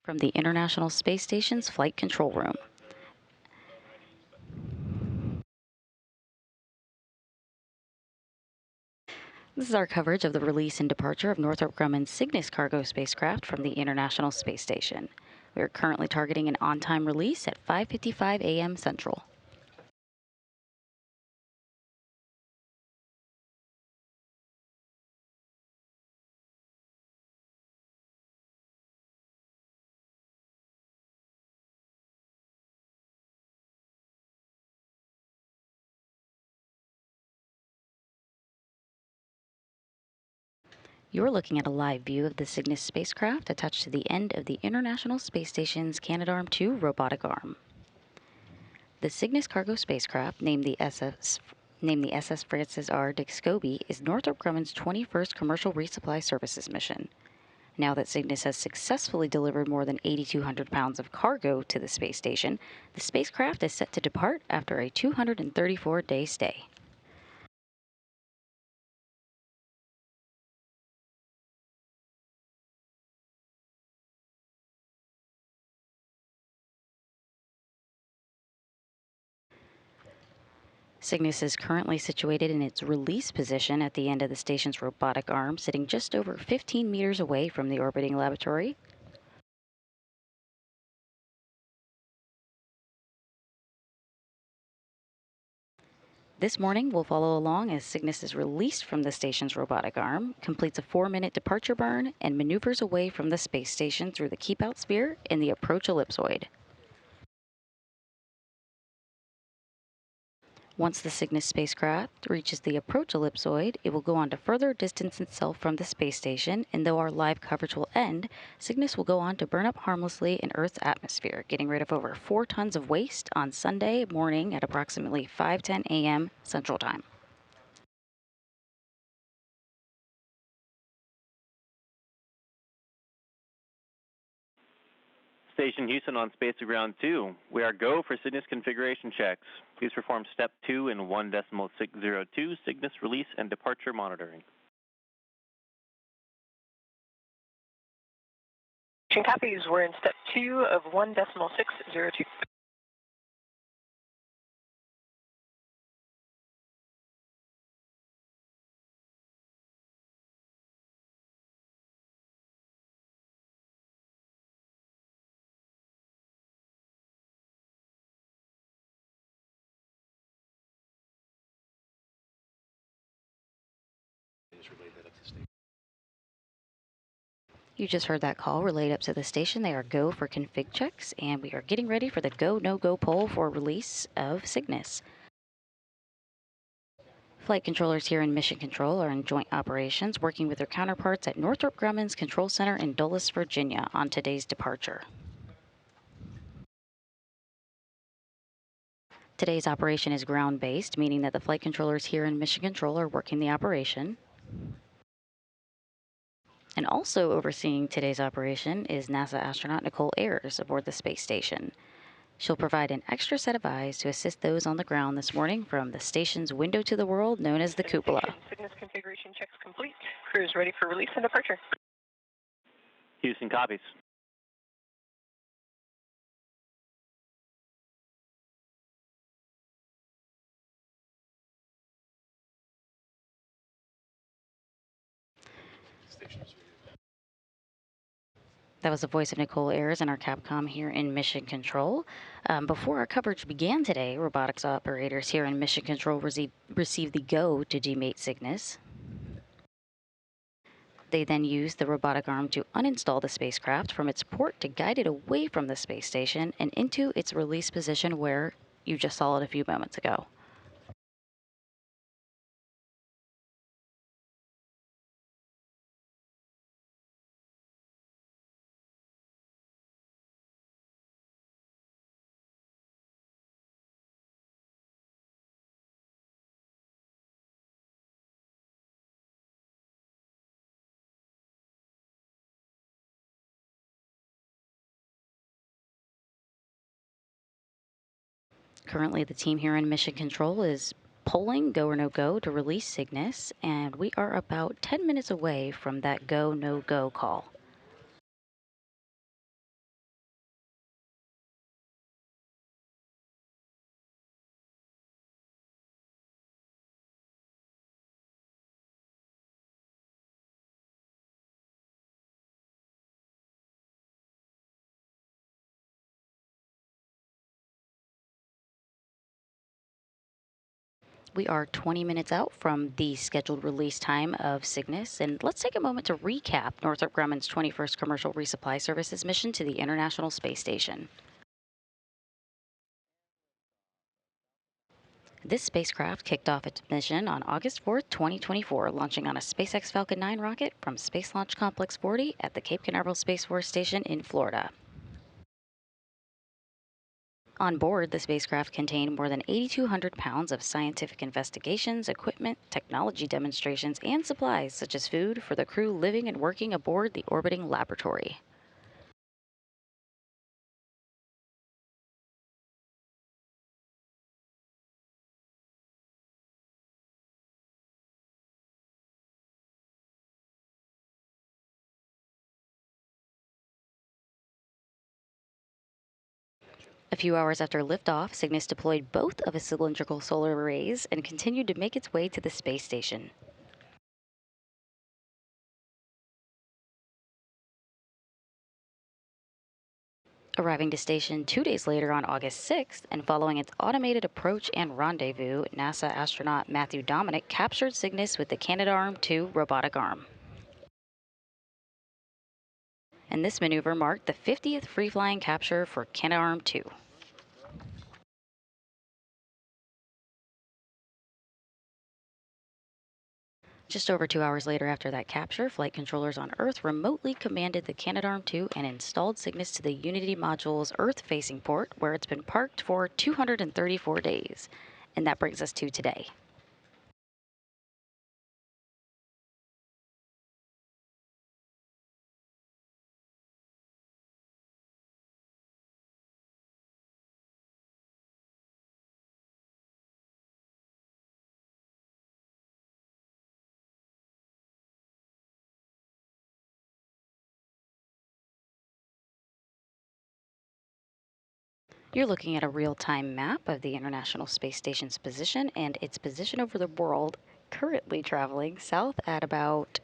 From the International Space Station's Flight Control Room. This is our coverage of the release and departure of Northrop Grumman Cygnus cargo spacecraft from the International Space Station. We are currently targeting an on-time release at 5:55 a.m. Central. You're looking at a live view of the Cygnus spacecraft attached to the end of the International Space Station's Canadarm2 robotic arm. The Cygnus cargo spacecraft, named the SS Francis R. Dick Scobie, is Northrop Grumman's 21st commercial resupply services mission. Now that Cygnus has successfully delivered more than 8,200 pounds of cargo to the space station, the spacecraft is set to depart after a 234-day stay. Cygnus is currently situated in its release position at the end of the station's robotic arm, sitting just over 15 meters away from the orbiting laboratory. This morning, we'll follow along as Cygnus is released from the station's robotic arm, completes a 4-minute departure burn, and maneuvers away from the space station through the keep-out sphere in the approach ellipsoid. Once the Cygnus spacecraft reaches the approach ellipsoid, it will go on to further distance itself from the space station, and though our live coverage will end, Cygnus will go on to burn up harmlessly in Earth's atmosphere, getting rid of over 4 tons of waste on Sunday morning at approximately 5:10 a.m. Central Time. Station Houston on Space to Ground 2. We are go for Cygnus configuration checks. Please perform Step 2 in 1.602 Cygnus release and departure monitoring. Copies. We're in Step 2 of 1.602. You just heard that call relayed up to the station. They are go for config checks, and we are getting ready for the go-no-go poll for release of Cygnus. Flight controllers here in Mission Control are in joint operations, working with their counterparts at Northrop Grumman's Control Center in Dulles, Virginia, on today's departure. Today's operation is ground-based, meaning that the flight controllers here in Mission Control are working the operation. And also overseeing today's operation is NASA astronaut Nicole Ayers aboard the space station. She'll provide an extra set of eyes to assist those on the ground this morning from the station's window to the world known as the cupola. Cygnus configuration checks complete. Crew is ready for release and departure. Houston copies. That was the voice of Nicole Ayers and our Capcom here in Mission Control. Before our coverage began today, robotics operators here in Mission Control received the go to demate Cygnus. They then used the robotic arm to uninstall the spacecraft from its port to guide it away from the space station and into its release position where you just saw it a few moments ago. Currently, the team here in Mission Control is polling go or no go to release Cygnus, and we are about 10 minutes away from that go no go call. We are 20 minutes out from the scheduled release time of Cygnus, and let's take a moment to recap Northrop Grumman's 21st Commercial Resupply Services mission to the International Space Station. This spacecraft kicked off its mission on August 4th, 2024, launching on a SpaceX Falcon 9 rocket from Space Launch Complex 40 at the Cape Canaveral Space Force Station in Florida. On board, the spacecraft contained more than 8,200 pounds of scientific investigations, equipment, technology demonstrations, and supplies such as food for the crew living and working aboard the orbiting laboratory. A few hours after liftoff, Cygnus deployed both of its cylindrical solar arrays and continued to make its way to the space station. Arriving to station 2 days later on August 6th and following its automated approach and rendezvous, NASA astronaut Matthew Dominic captured Cygnus with the Canadarm2 robotic arm. And this maneuver marked the 50th free-flying capture for Canadarm2. Just over 2 hours later after that capture, flight controllers on Earth remotely commanded the Canadarm2 and installed Cygnus to the Unity module's Earth-facing port, where it's been parked for 234 days. And that brings us to today. You're looking at a real-time map of the International Space Station's position and its position over the world, currently traveling south at about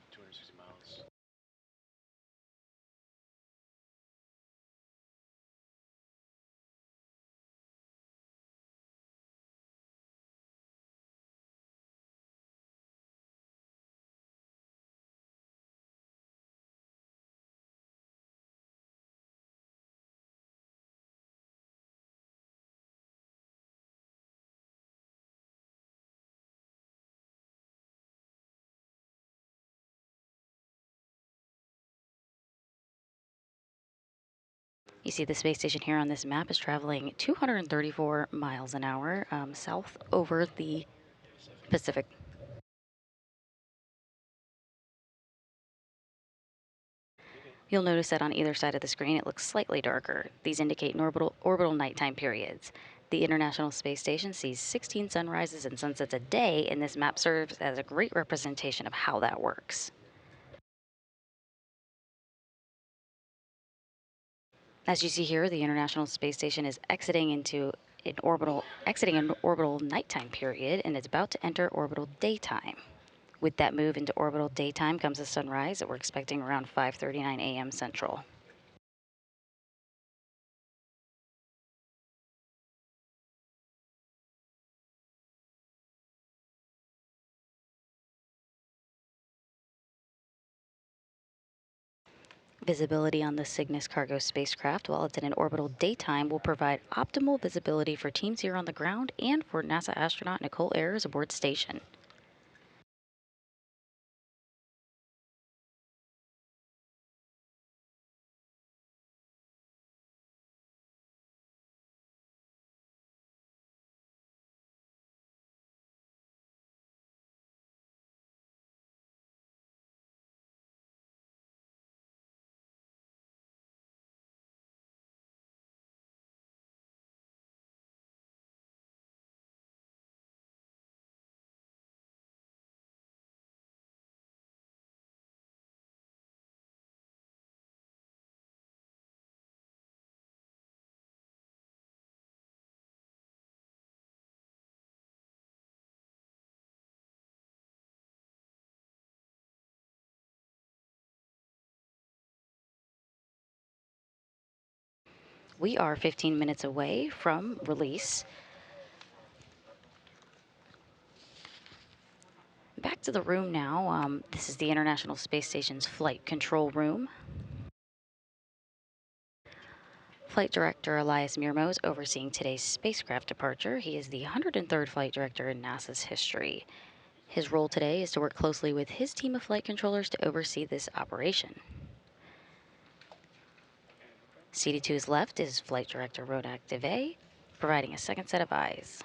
260 miles. You see the space station here on this map is traveling 234 miles an hour south over the Pacific. You'll notice that on either side of the screen it looks slightly darker. These indicate orbital nighttime periods. The International Space Station sees 16 sunrises and sunsets a day, and this map serves as a great representation of how that works. As you see here, the International Space Station is exiting an orbital nighttime period, and it's about to enter orbital daytime. With that move into orbital daytime comes a sunrise that we're expecting around 5:39 a.m. Central. Visibility on the Cygnus cargo spacecraft while it's in an orbital daytime will provide optimal visibility for teams here on the ground and for NASA astronaut Nicole Ayers aboard station. We are 15 minutes away from release. back to the room now. This is the International Space Station's flight control room. Flight Director Elias Mirmo is overseeing today's spacecraft departure. He is the 103rd flight director in NASA's history. His role today is to work closely with his team of flight controllers to oversee this operation. Seated to his left is Flight Director Ronak Deve, providing a second set of eyes.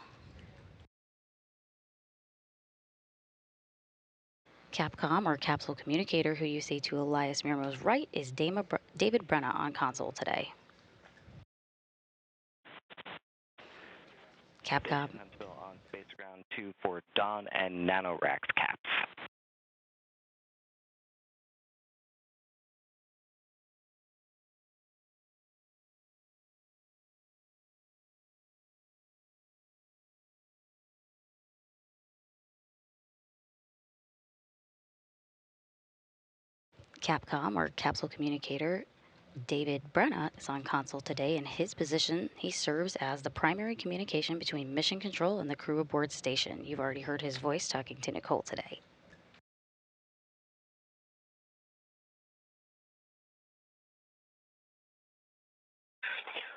Capcom, or capsule communicator, who you see to Elias Mirmo's right, is David Brenna on console today. Capcom. Huntsville on Space Ground 2 for Dawn and NanoRax caps. Capcom, or capsule communicator, David Brenna is on console today. In his position, he serves as the primary communication between mission control and the crew aboard station. You've already heard his voice talking to Nicole today.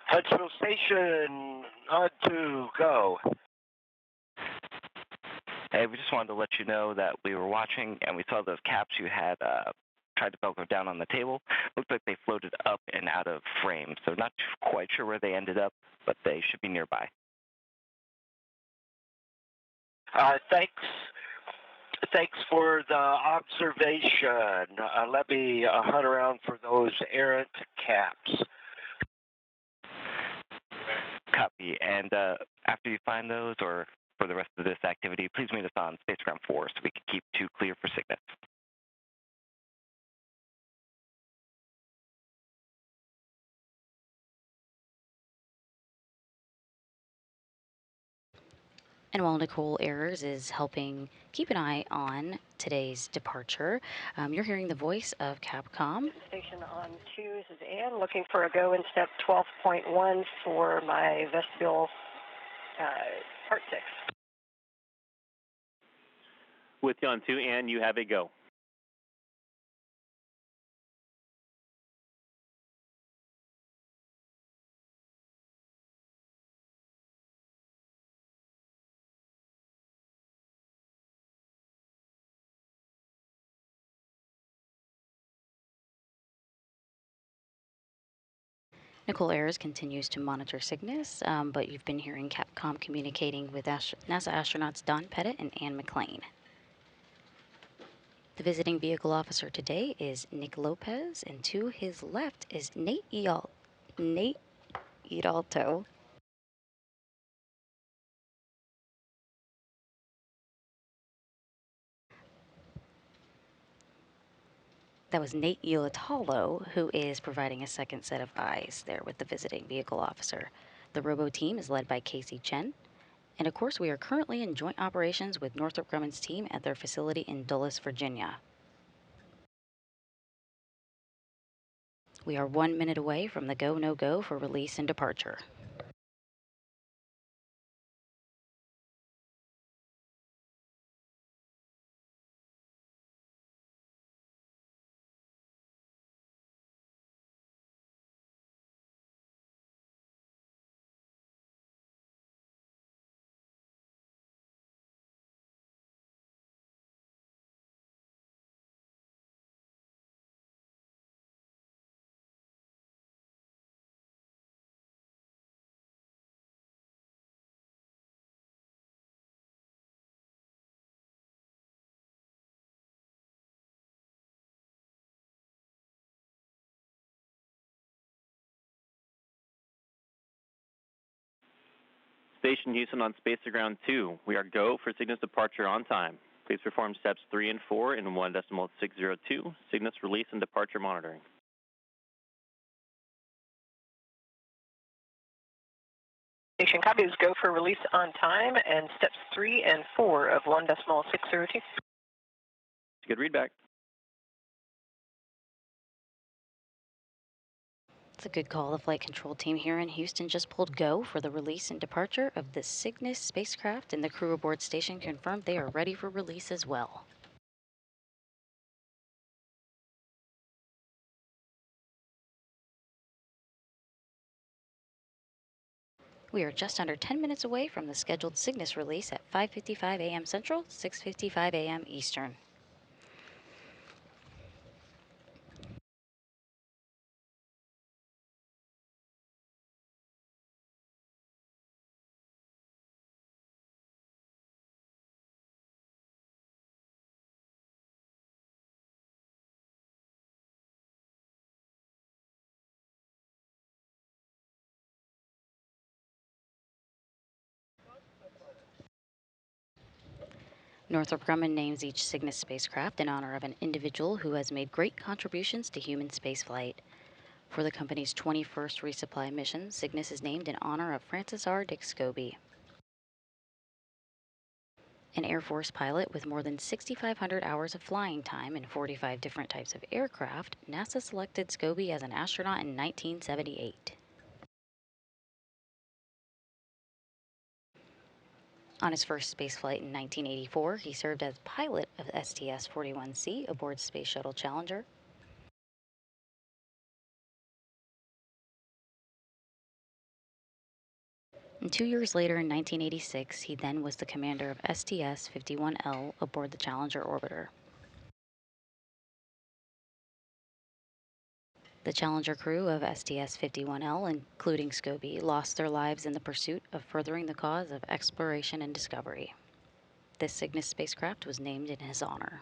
Huntsville Station, on to go. Hey, we just wanted to let you know that we were watching and we saw those caps you had tried to velcro down on the table. Looked like they floated up and out of frame, so not quite sure where they ended up, but they should be nearby. Thanks for the observation. Let me hunt around for those errant caps. Copy. And after you find those, or for the rest of this activity, please meet us on Spacecraft 4 so we can keep 2 clear for Cygnus. And while Nicole Ayers is helping keep an eye on today's departure, you're hearing the voice of Capcom. Station on 2, this is Ann, looking for a go in step 12.1 for my vestibule part 6. With you on 2, Ann, you have a go. Nicole Ayers continues to monitor Cygnus, but you've been hearing Capcom communicating with NASA astronauts Don Pettit and Ann McLean. The visiting vehicle officer today is Nick Lopez, and to his left is Nate Iralto. That was Nate Ilatalo, who is providing a second set of eyes there with the visiting vehicle officer. The robo team is led by Casey Chen. And of course, we are currently in joint operations with Northrop Grumman's team at their facility in Dulles, Virginia. We are 1 minute away from the go, no go for release and departure. Station Houston on Spaceground 2. We are go for Cygnus departure on time. Please perform steps 3 and 4 in 1.602, Cygnus release and departure monitoring. Station copies, go for release on time, and steps 3 and 4 of 1.602. Good readback. It's a good call. The flight control team here in Houston just pulled go for the release and departure of the Cygnus spacecraft, and the crew aboard station confirmed they are ready for release as well. We are just under 10 minutes away from the scheduled Cygnus release at 5:55 a.m. Central, 6:55 a.m. Eastern. Northrop Grumman names each Cygnus spacecraft in honor of an individual who has made great contributions to human spaceflight. For the company's 21st resupply mission, Cygnus is named in honor of Francis R. Dick Scobie. An Air Force pilot with more than 6,500 hours of flying time in 45 different types of aircraft, NASA selected Scobie as an astronaut in 1978. On his first spaceflight in 1984, he served as pilot of STS-41C aboard Space Shuttle Challenger. And 2 years later, in 1986, he then was the commander of STS-51L aboard the Challenger orbiter. The Challenger crew of STS-51L, including Scobie, lost their lives in the pursuit of furthering the cause of exploration and discovery. This Cygnus spacecraft was named in his honor.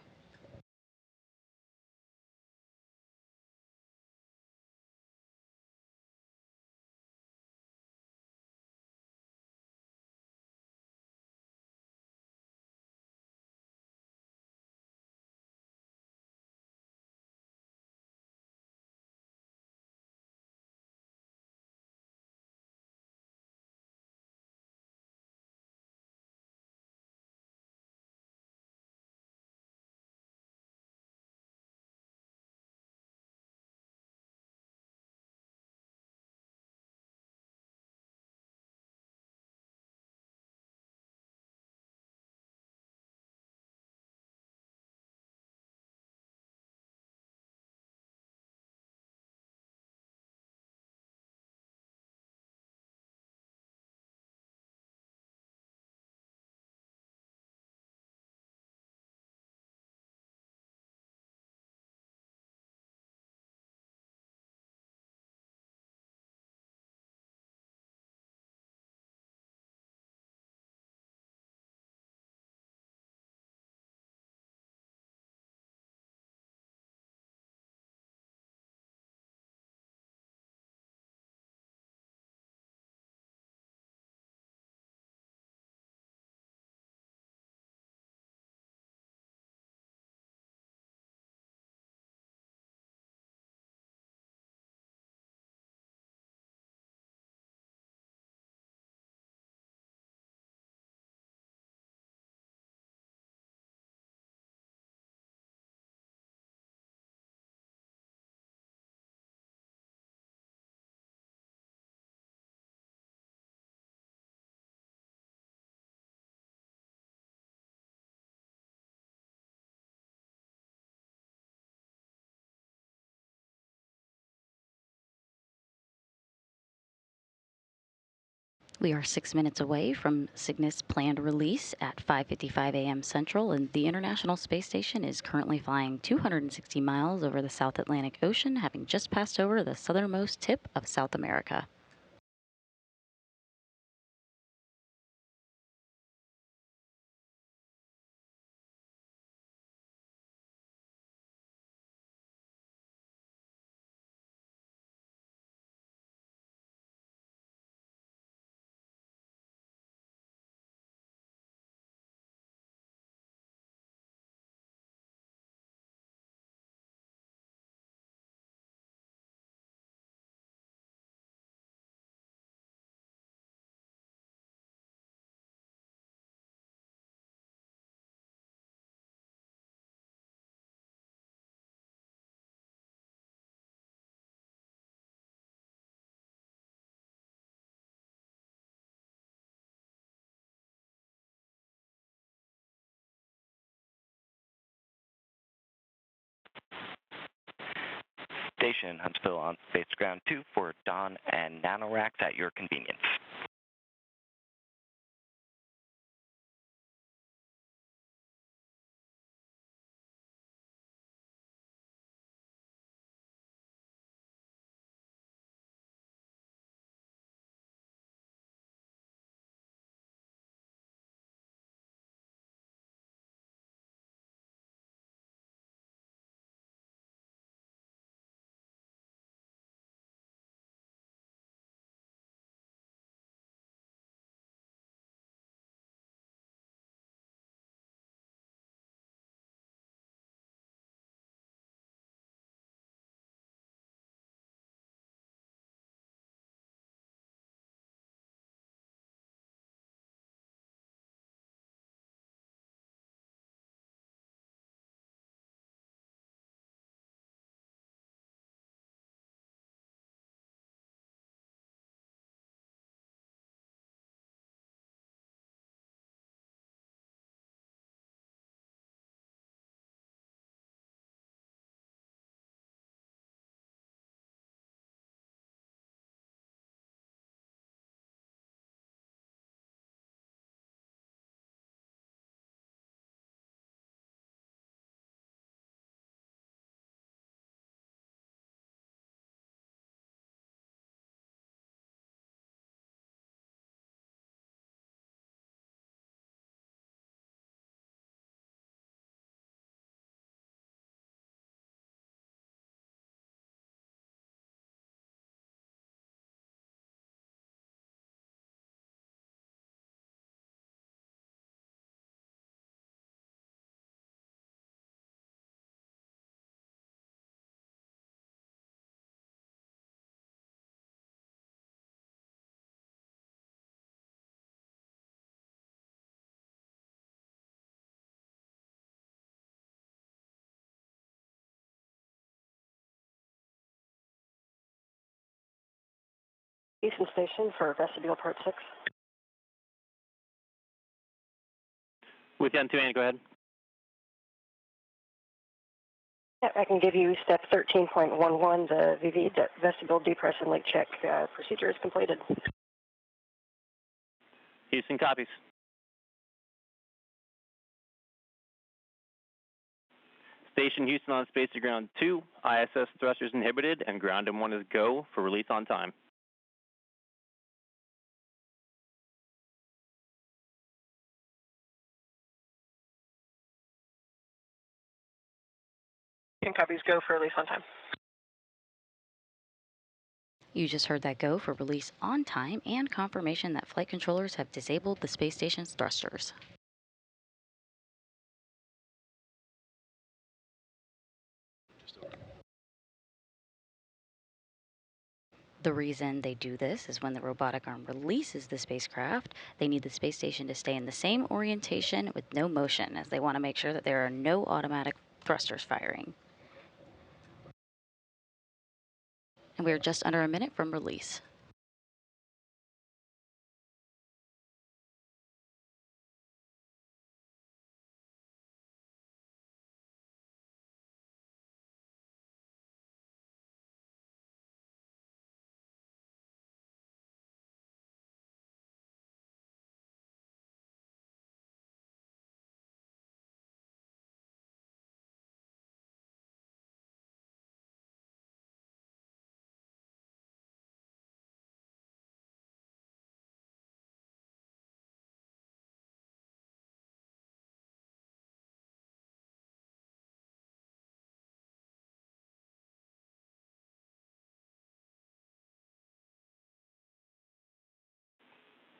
We are 6 minutes away from Cygnus' planned release at 5:55 a.m. Central, and the International Space Station is currently flying 260 miles over the South Atlantic Ocean, having just passed over the southernmost tip of South America. Station, Huntsville on Space Ground 2 for Dawn and Nanoracks at your convenience. Houston Station for vestibule part 6. With you on 2 go ahead. Yeah, I can give you step 13.11, the VV vestibule depress and leak check procedure is completed. Houston copies. Station Houston on space to ground 2, ISS thrusters inhibited, and ground M1 is go for release on time. And copies go for release on time. You just heard that go for release on time and confirmation that flight controllers have disabled the space station's thrusters. The reason they do this is when the robotic arm releases the spacecraft, they need the space station to stay in the same orientation with no motion, as they want to make sure that there are no automatic thrusters firing. And we are just under a minute from release.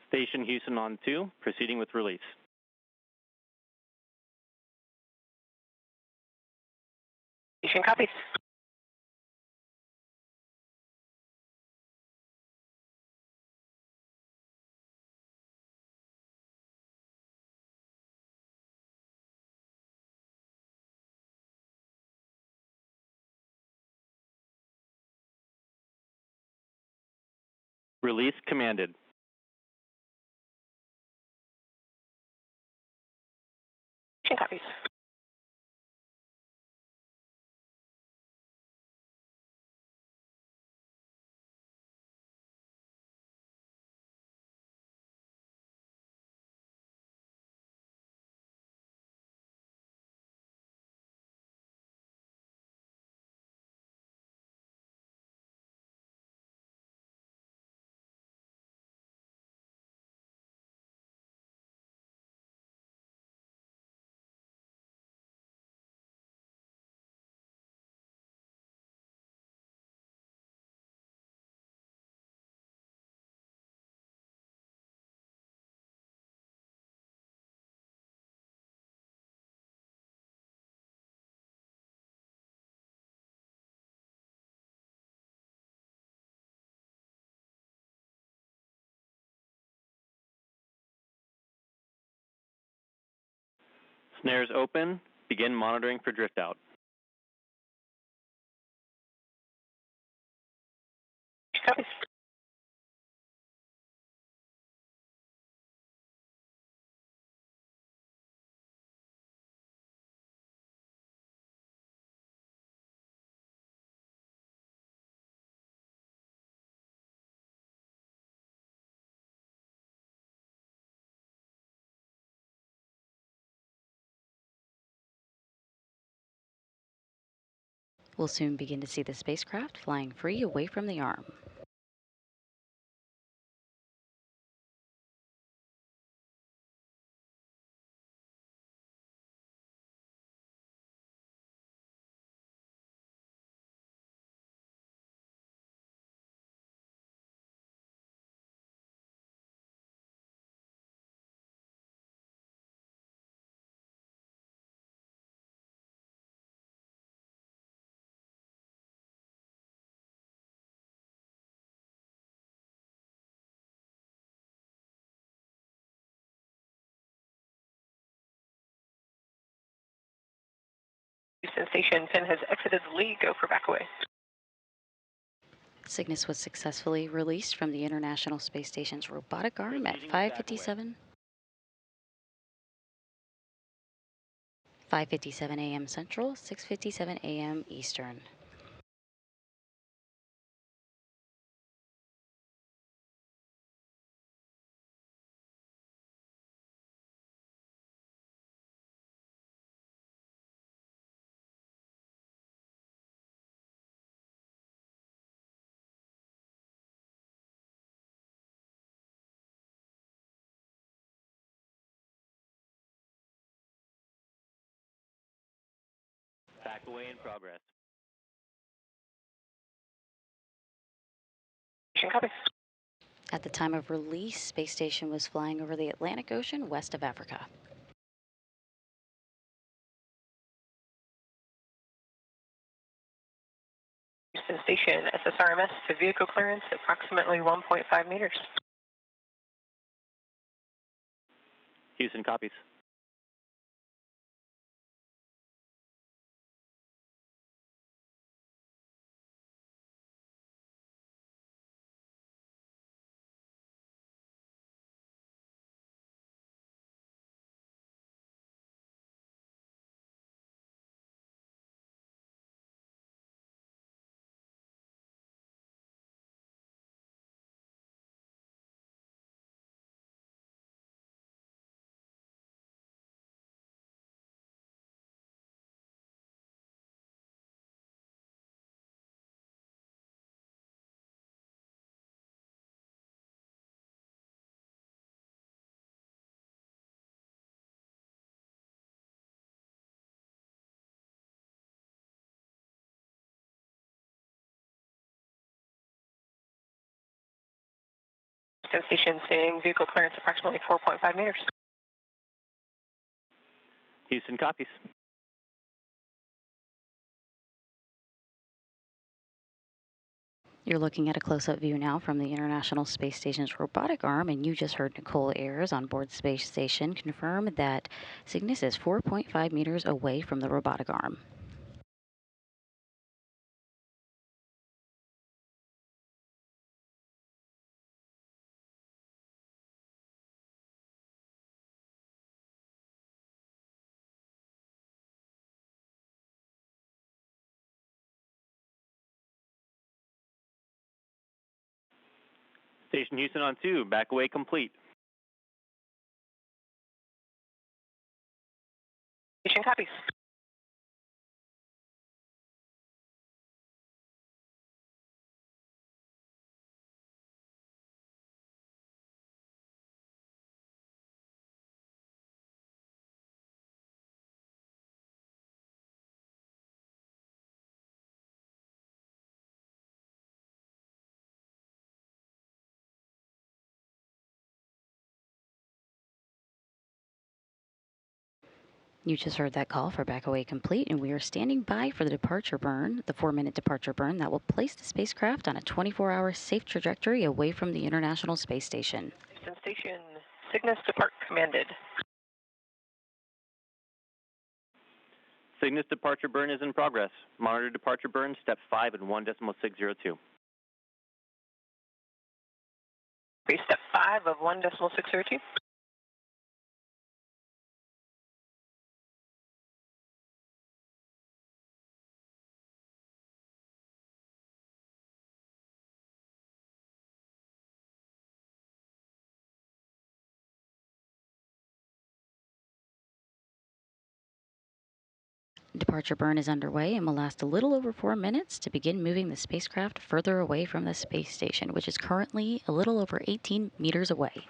Station Houston on 2, proceeding with release. Station copies. Release commanded. Station copies. Snares open. Begin monitoring for drift out. Copies. We'll soon begin to see the spacecraft flying free away from the arm. Houston Station 10 has exited the lead. Go for back away. Cygnus was successfully released from the International Space Station's robotic arm at 5:57 a.m. Central, 6:57 a.m. Eastern. Back away in progress. Copy. At the time of release, space station was flying over the Atlantic Ocean west of Africa. Houston Station, SSRMS to vehicle clearance, approximately 1.5 meters. Houston copies. Houston Station seeing vehicle clearance approximately 4.5 meters. Houston copies. You're looking at a close-up view now from the International Space Station's robotic arm, and you just heard Nicole Ayers on board Space Station confirm that Cygnus is 4.5 meters away from the robotic arm. Station Houston on 2, back away complete. Station copies. You just heard that call for back away complete, and we are standing by for the departure burn, the 4-minute departure burn that will place the spacecraft on a 24-hour safe trajectory away from the International Space Station. Houston Station, Cygnus depart commanded. Cygnus departure burn is in progress. Monitor departure burn, step 5 and 1.602. Step 5 of 1.602. Departure burn is underway and will last a little over 4 minutes to begin moving the spacecraft further away from the space station, which is currently a little over 18 meters away.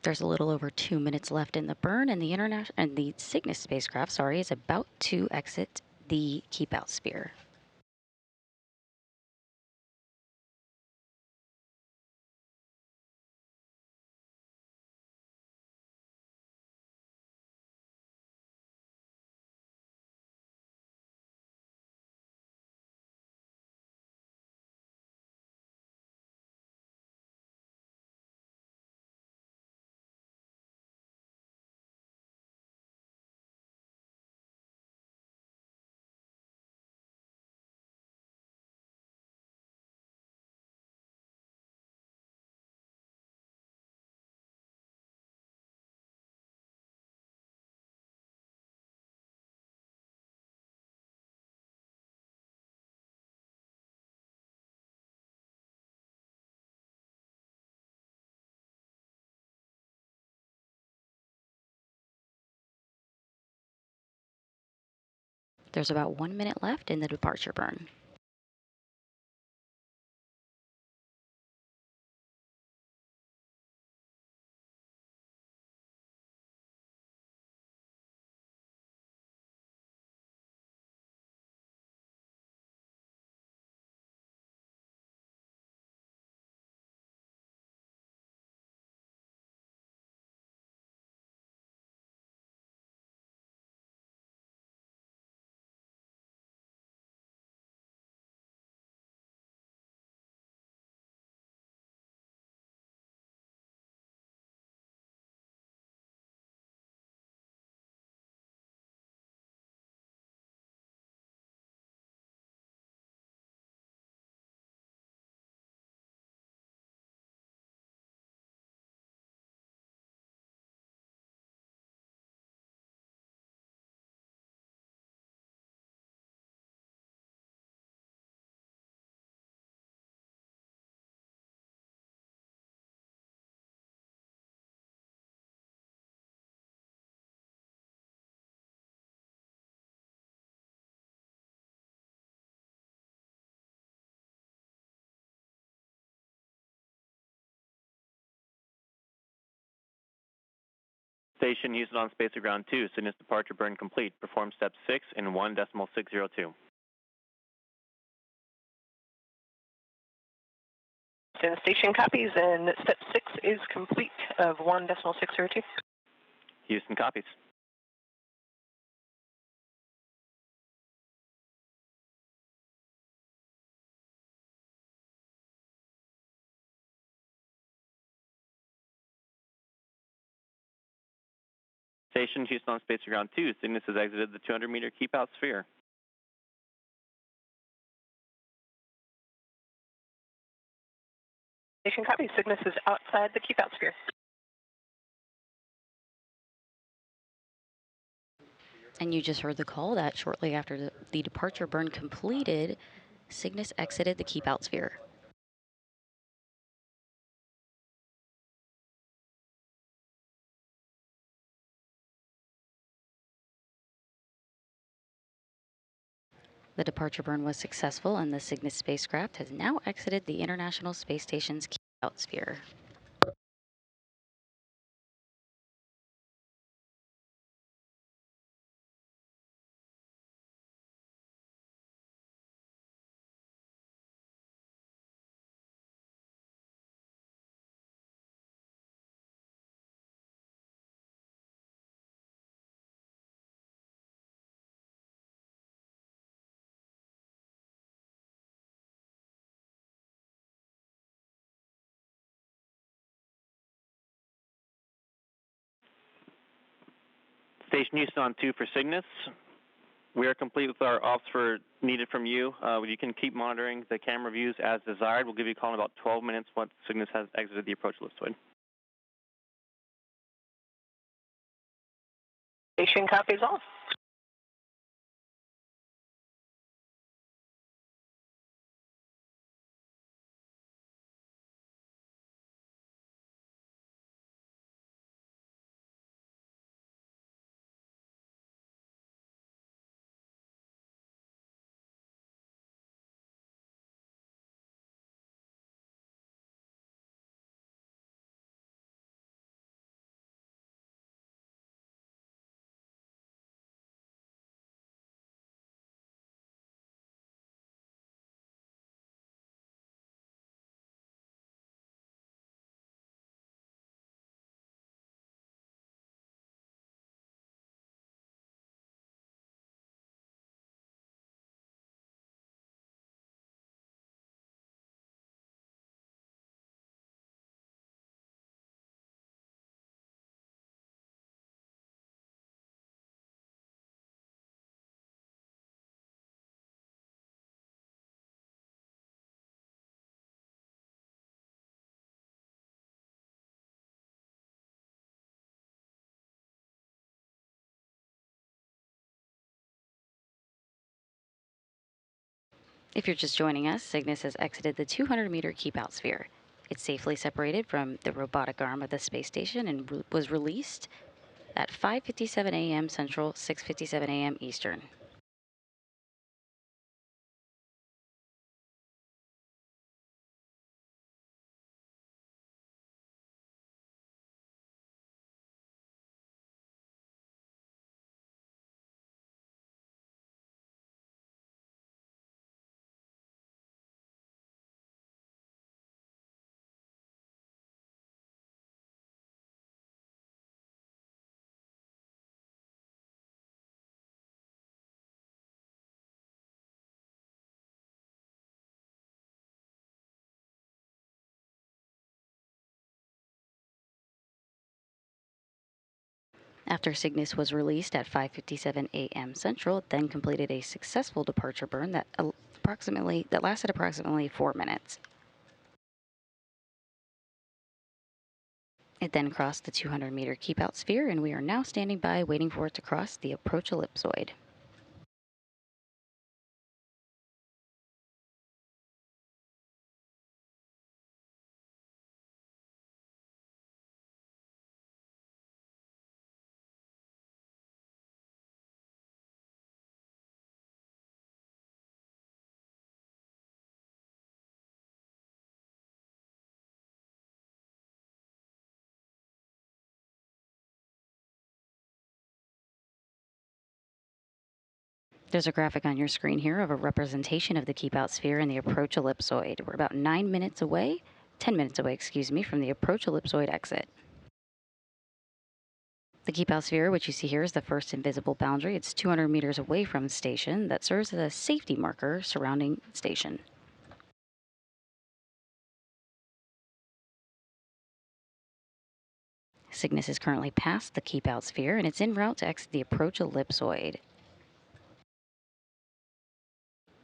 There's a little over 2 minutes left in the burn, and the Cygnus spacecraft, is about to exit the keep out sphere. There's about 1 minute left in the departure burn. Station Houston on Space to Ground 2, Cygnus departure burn complete. Perform step 6 in 1.602. Station copies, and step 6 is complete of 1.602. Houston copies. Station Houston on Space to Ground 2, Cygnus has exited the 200-meter keep-out sphere. Station copies, Cygnus is outside the keep out sphere. And you just heard the call that shortly after the departure burn completed, Cygnus exited the keep out sphere. The departure burn was successful, and the Cygnus spacecraft has now exited the International Space Station's keep out sphere. Station Houston on 2 for Cygnus. We are complete with our ops for needed from you. You can keep monitoring the camera views as desired. We'll give you a call in about 12 minutes once Cygnus has exited the approach ellipsoid. Station copies all. If you're just joining us, Cygnus has exited the 200-meter keep-out sphere. It's safely separated from the robotic arm of the space station and was released at 5:57 a.m. Central, 6:57 a.m. Eastern. After Cygnus was released at 5:57 a.m. Central, it then completed a successful departure burn that lasted approximately 4 minutes. It then crossed the 200-meter keep-out sphere, and we are now standing by waiting for it to cross the approach ellipsoid. There's a graphic on your screen here of a representation of the keep-out sphere and the approach ellipsoid. We're about 10 minutes away, from the approach ellipsoid exit. The keep-out sphere, which you see here, is the first invisible boundary. It's 200 meters away from the station that serves as a safety marker surrounding the station. Cygnus is currently past the keep-out sphere, and it's en route to exit the approach ellipsoid.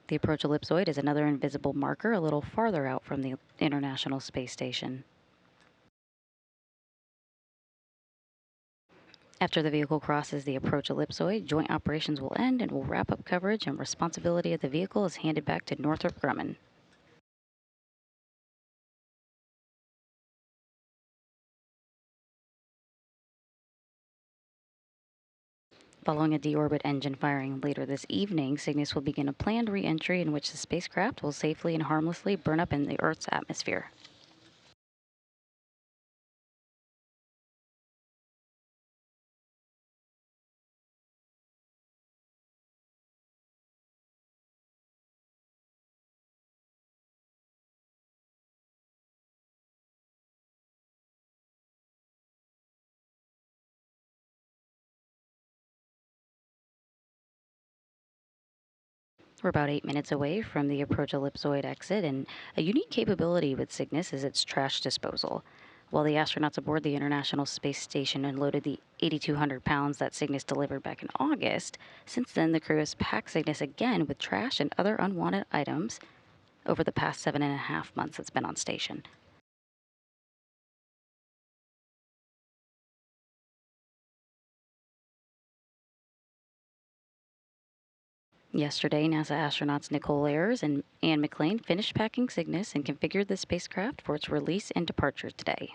The approach ellipsoid is another invisible marker a little farther out from the International Space Station. After the vehicle crosses the approach ellipsoid, joint operations will end and will wrap up coverage, and responsibility of the vehicle is handed back to Northrop Grumman. Following a deorbit engine firing later this evening, Cygnus will begin a planned re-entry in which the spacecraft will safely and harmlessly burn up in the Earth's atmosphere. We're about 8 minutes away from the approach ellipsoid exit, and a unique capability with Cygnus is its trash disposal. While the astronauts aboard the International Space Station unloaded the 8,200 pounds that Cygnus delivered back in August, since then the crew has packed Cygnus again with trash and other unwanted items over the past 7.5 months it's been on station. Yesterday, NASA astronauts Nicole Ayers and Anne McLean finished packing Cygnus and configured the spacecraft for its release and departure today.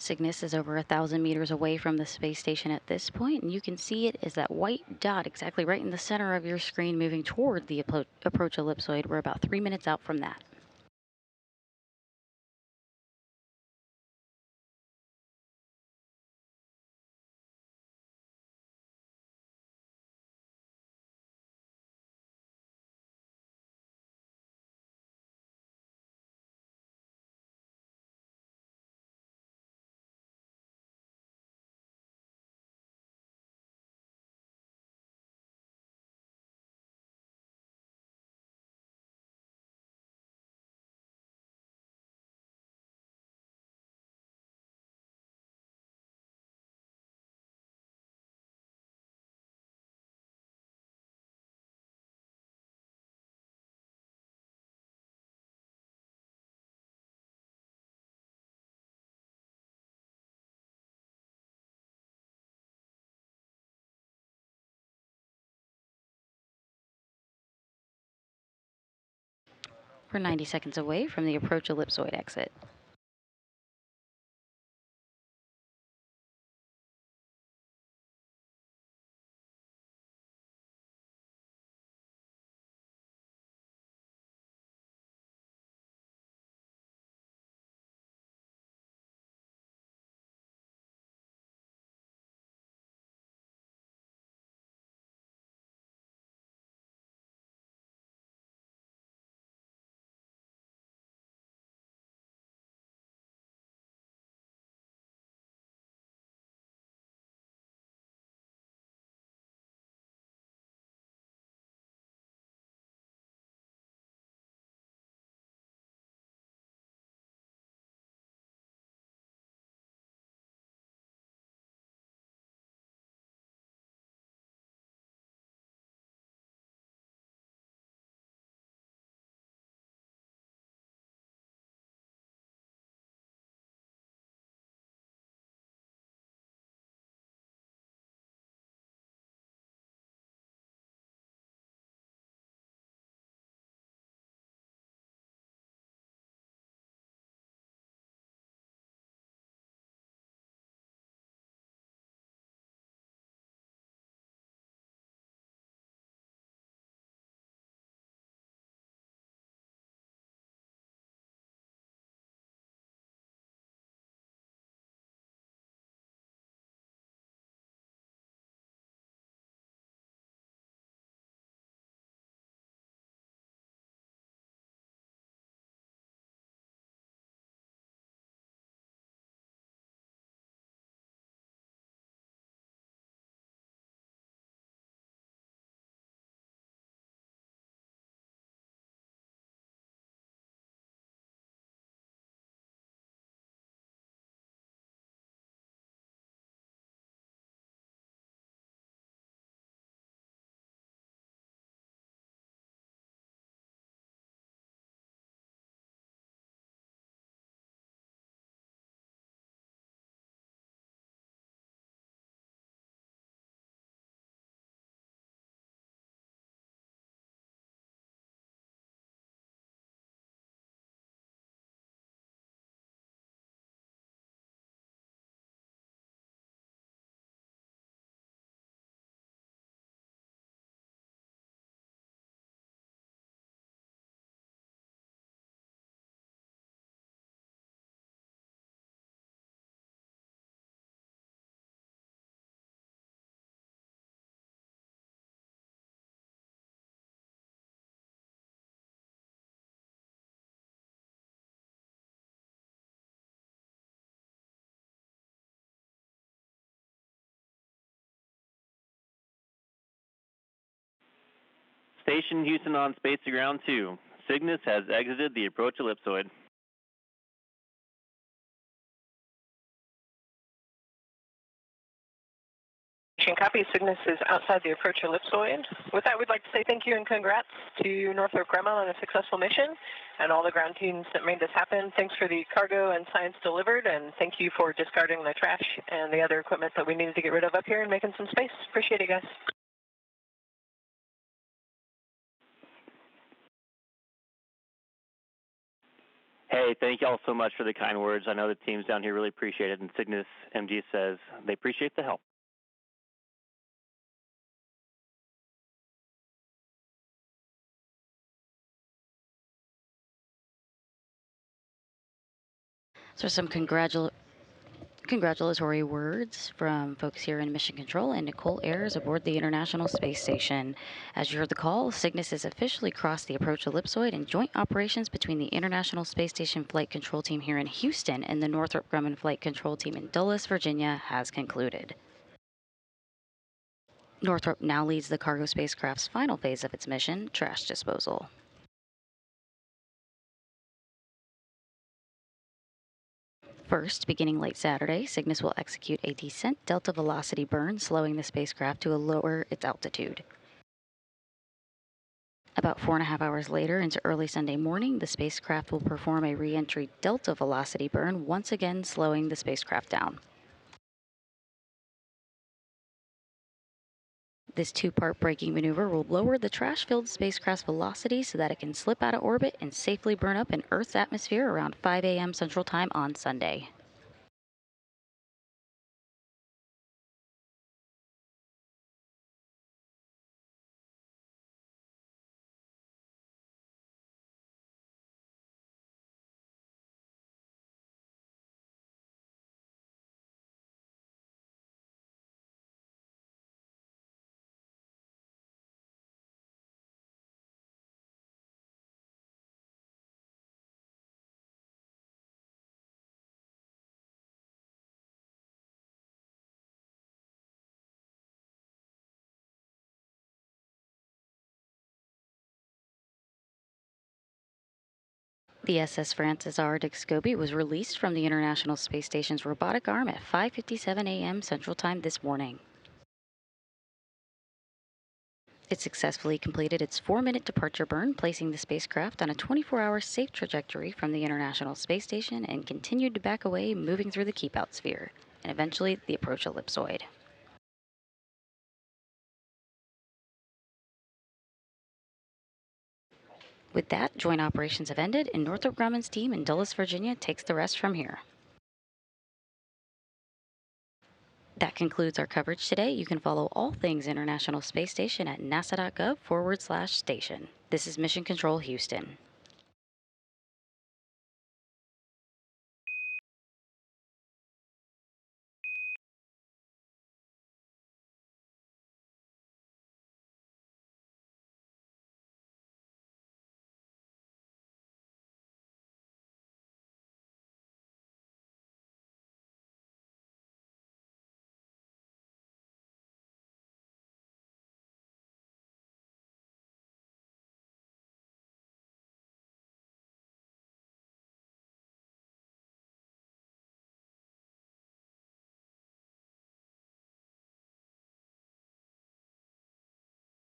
Cygnus is over 1,000 meters away from the space station at this point, and you can see it as that white dot exactly right in the center of your screen moving toward the approach ellipsoid. We're about 3 minutes out from that. We're 90 seconds away from the approach ellipsoid exit. Station Houston on Space to Ground 2. Cygnus has exited the approach ellipsoid. Copy. Cygnus is outside the approach ellipsoid. With that, we'd like to say thank you and congrats to Northrop Grumman on a successful mission and all the ground teams that made this happen. Thanks for the cargo and science delivered, and thank you for discarding the trash and the other equipment that we needed to get rid of up here and making some space. Appreciate it, guys. Hey, thank you all so much for the kind words. I know the teams down here really appreciate it, and Cygnus MG says they appreciate the help. So some congratulatory words from folks here in Mission Control and Nicole Ayers aboard the International Space Station. As you heard the call, Cygnus has officially crossed the approach ellipsoid, and joint operations between the International Space Station Flight Control Team here in Houston and the Northrop Grumman Flight Control Team in Dulles, Virginia has concluded. Northrop now leads the cargo spacecraft's final phase of its mission, trash disposal. First, beginning late Saturday, Cygnus will execute a descent delta velocity burn, slowing the spacecraft to lower its altitude. About 4.5 hours later, into early Sunday morning, the spacecraft will perform a re-entry delta velocity burn, once again slowing the spacecraft down. This two-part braking maneuver will lower the trash-filled spacecraft's velocity so that it can slip out of orbit and safely burn up in Earth's atmosphere around 5 a.m. Central Time on Sunday. The SS Francis R. Dick Scobie was released from the International Space Station's robotic arm at 5:57 a.m. Central Time this morning. It successfully completed its 4-minute departure burn, placing the spacecraft on a 24-hour safe trajectory from the International Space Station, and continued to back away, moving through the keep-out sphere, and eventually the approach ellipsoid. With that, joint operations have ended, and Northrop Grumman's team in Dulles, Virginia takes the rest from here. That concludes our coverage today. You can follow all things International Space Station at nasa.gov/station. This is Mission Control Houston.